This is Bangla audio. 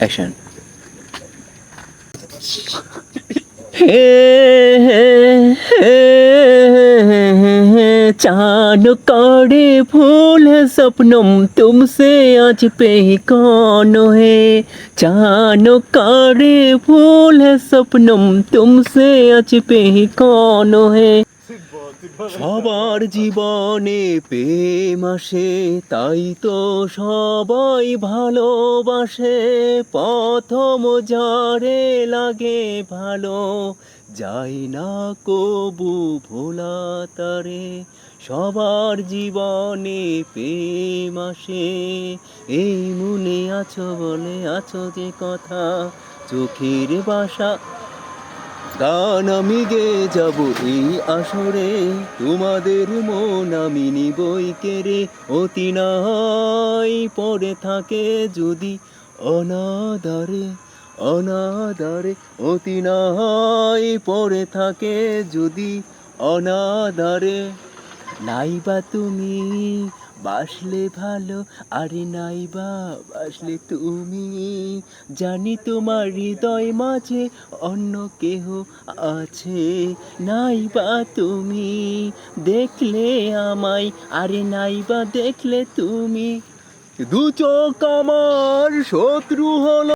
অ্যাকশন। चाँद करे फूल है सपनम तुमसे आज पे ही कौन है। चाँद करे फूल है सपनम तुमसे आज पे ही कौन है। সবার জীবনে প্রেম আসে, তাই তো সবাই ভালোবাসে। প্রথম যারে লাগে ভালো, যাই না কবু ভোলা তারে। সবার জীবনে প্রেম আসে, এই মনে আছো বলে আছো যে কথা, চোখের বাসা গান আমি গেয়ে যাব এই আসরে। তোমাদের মন আমি নিবই কেড়ে, অতি নাই পড়ে থাকে যদি অনাদারে। অনাদারে অতি নাই পড়ে থাকে যদি অনাদারে। নাইবা তুমি বাসলে ভালো, আরে নাইবা বাসলে তুমি। জানি তোমার হৃদয় মাঝে অন্য কেহ আছে, নাইবা তুমি দেখলে আমায়, আরে নাইবা দেখলে তুমি। দু চোখ আমার শত্রু হলো।